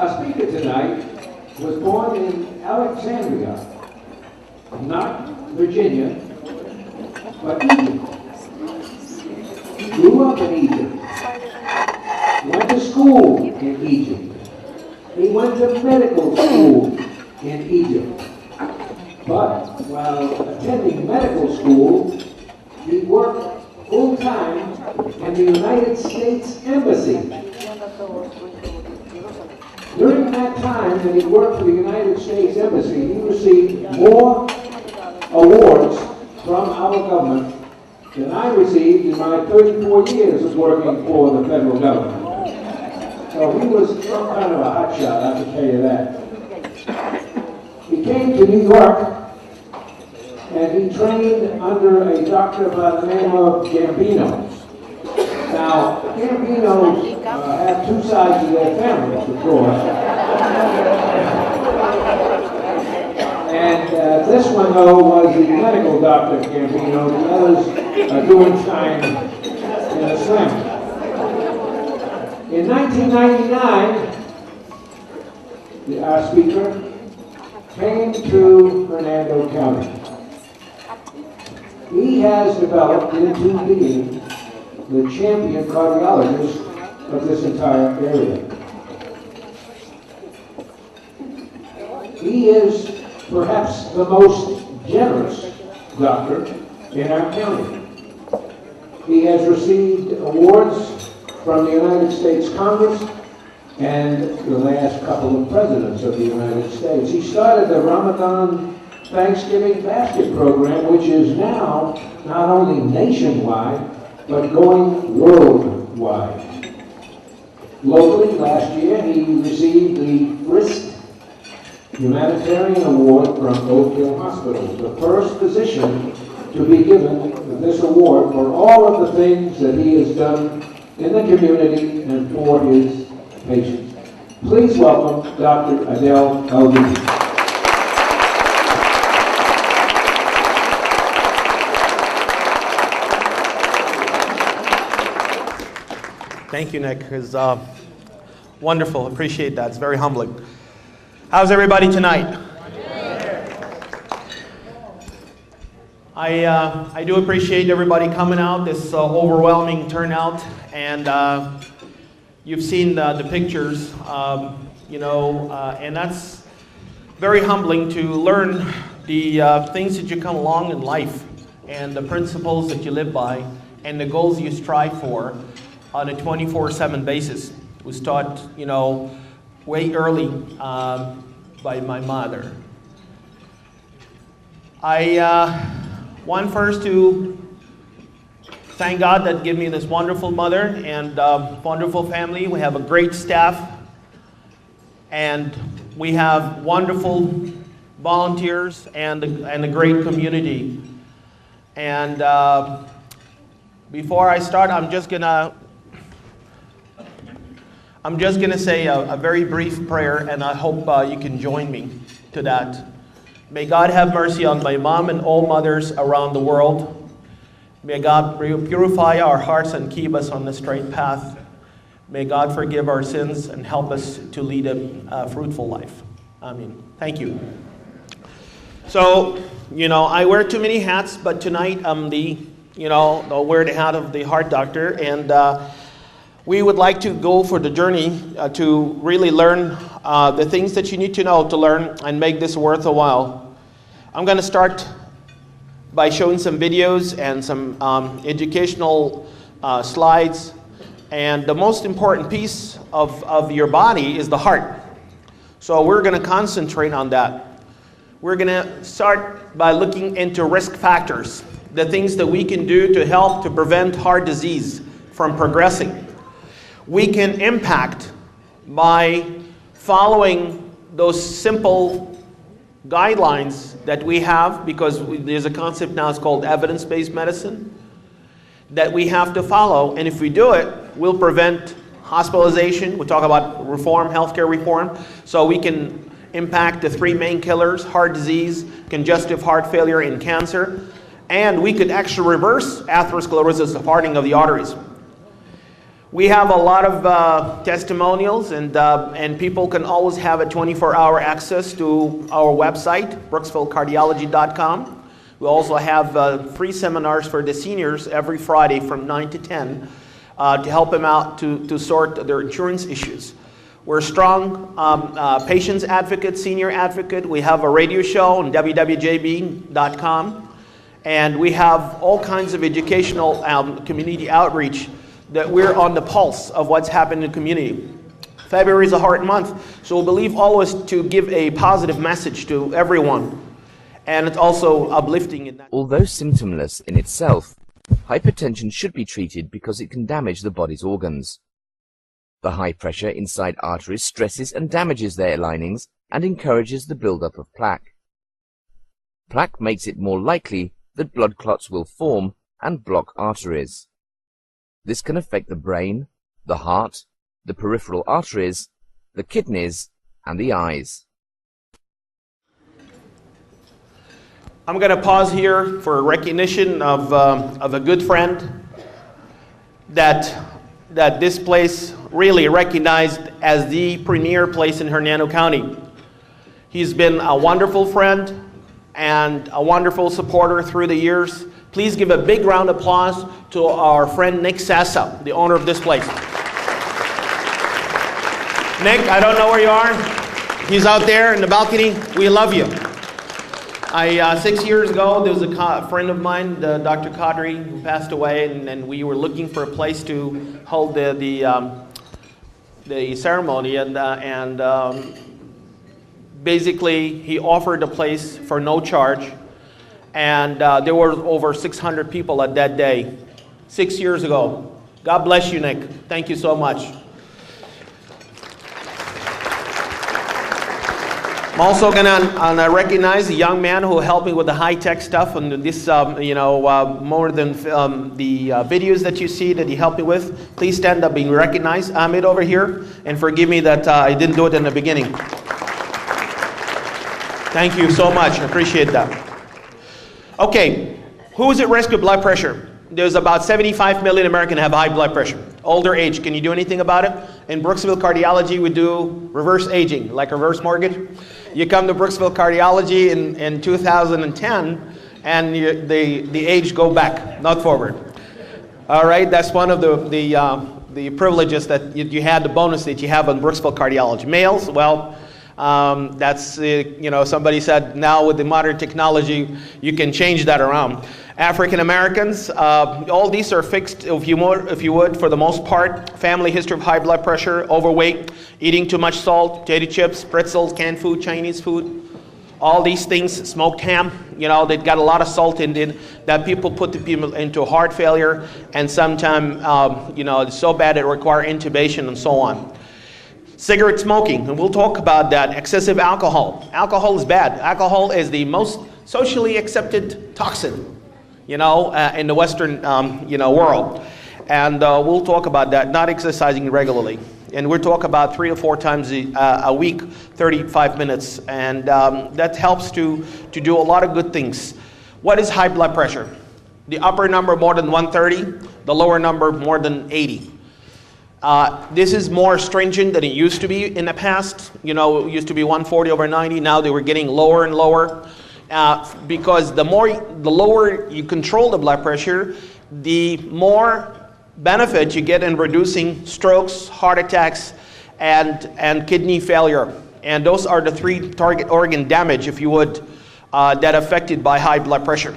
Our speaker tonight was born in Alexandria, not Virginia, but Egypt. Grew up in Egypt. Went to school in Egypt. He went to medical school in Egypt. But while attending medical school, he worked full-time in the United States Embassy. During that time that he worked for the United States Embassy, he received more awards from our government than I received in my 34 years of working for the federal government. So he was some kind of a hotshot, I can tell you that. He came to New York and he trained under a doctor by the name of Gambino. Now, Gambinos have two sides of their family, of course. And this one, though, was the medical doctor Gambino. The others are doing time in a slam. In 1999, our speaker came to Hernando County. He has developed into being the champion cardiologist of this entire area. He is perhaps the most generous doctor in our county. He has received awards from the United States Congress and the last couple of presidents of the United States. He started the Ramadan Thanksgiving basket program, which is now not only nationwide, but going worldwide. Locally, last year, he received the Frisk Humanitarian Award from Oak Hill Hospital, the first physician to be given this award for all of the things that he has done in the community and for his patients. Please welcome Dr. Adel Al-Dini. Thank you, Nick. It's wonderful. Appreciate that. It's very humbling. How's everybody tonight? I do appreciate everybody coming out, this overwhelming turnout, and you've seen the pictures, and that's very humbling to learn the things that you come along in life and the principles that you live by and the goals you strive for on a 24/7 basis. It was taught, way early by my mother. I want first to thank God that gave me this wonderful mother and wonderful family. We have a great staff, and we have wonderful volunteers and a great community. And before I start, I'm just gonna say a very brief prayer, and I hope you can join me to that. May God have mercy on my mom and all mothers around the world. May God purify our hearts and keep us on the straight path. May God forgive our sins and help us to lead a fruitful life. Amen. Thank you. So, I wear too many hats, but tonight I'm I'll wear the hat of the heart doctor, and we would like to go for the journey to really learn the things that you need to know to learn and make this worth a while. I'm going to start by showing some videos and some educational slides. And the most important piece of your body is the heart. So we're going to concentrate on that. We're going to start by looking into risk factors, the things that we can do to help to prevent heart disease from progressing. We can impact by following those simple guidelines that we have, because there's a concept now, it's called evidence-based medicine, that we have to follow. And if we do it, we'll prevent hospitalization. We talk about reform, healthcare reform. So we can impact the three main killers: heart disease, congestive heart failure, and cancer. And we could actually reverse atherosclerosis, the hardening of the arteries. We have a lot of testimonials, and people can always have a 24-hour access to our website, brooksvillecardiology.com. We also have free seminars for the seniors every Friday from 9 to 10 to help them out to sort their insurance issues. We're a strong patients advocate, senior advocate. We have a radio show on wwjb.com, and we have all kinds of educational community outreach that we're on the pulse of what's happening in the community. February is a heart month, so we believe always to give a positive message to everyone, and it's also uplifting in that. Although symptomless in itself, hypertension should be treated because it can damage the body's organs. The high pressure inside arteries stresses and damages their linings and encourages the buildup of plaque. Plaque makes it more likely that blood clots will form and block arteries. This can affect the brain, the heart, the peripheral arteries, the kidneys, and the eyes. I'm going to pause here for a recognition of a good friend that this place really recognized as the premier place in Hernando County. He's been a wonderful friend and a wonderful supporter through the years. Please give a big round of applause to our friend Nick Sassa, the owner of this place. Nick, I don't know where you are. He's out there in the balcony. We love you. 6 years ago, there was a friend of mine, Dr. Kadri, who passed away, and we were looking for a place to hold the ceremony, and basically he offered a place for no charge. And there were over 600 people at that day, 6 years ago. God bless you, Nick. Thank you so much. I'm also gonna recognize a young man who helped me with the high-tech stuff and this, more than the videos that you see that he helped me with. Please stand up being recognized. Ahmed over here, and forgive me that I didn't do it in the beginning. Thank you so much. I appreciate that. Okay, who is at risk of blood pressure? There's about 75 million Americans have high blood pressure. Older age, can you do anything about it? In Brooksville Cardiology, we do reverse aging, like reverse mortgage. You come to Brooksville Cardiology in 2010, and the age go back, not forward. All right, that's one of the privileges that you had, the bonus that you have on Brooksville Cardiology. Males, well, that's, somebody said now with the modern technology, you can change that around. African Americans, all these are fixed, if you would, for the most part. Family history of high blood pressure, overweight, eating too much salt, potato chips, pretzels, canned food, Chinese food. All these things, smoked ham, they've got a lot of salt in it that people put the people into heart failure, and sometimes, it's so bad it requires intubation and so on. Cigarette smoking, and we'll talk about that. Excessive alcohol. Alcohol is bad. Alcohol is the most socially accepted toxin, in the Western, world. And we'll talk about that. Not exercising regularly. And we'll talk about 3 to 4 times a week, 35 minutes. And that helps to do a lot of good things. What is high blood pressure? The upper number more than 130, the lower number more than 80. This is more stringent than it used to be in the past. It used to be 140/90. Now they were getting lower and lower because the lower you control the blood pressure, the more benefit you get in reducing strokes, heart attacks, and kidney failure. And those are the 3 target organ damage, if you would, that are affected by high blood pressure.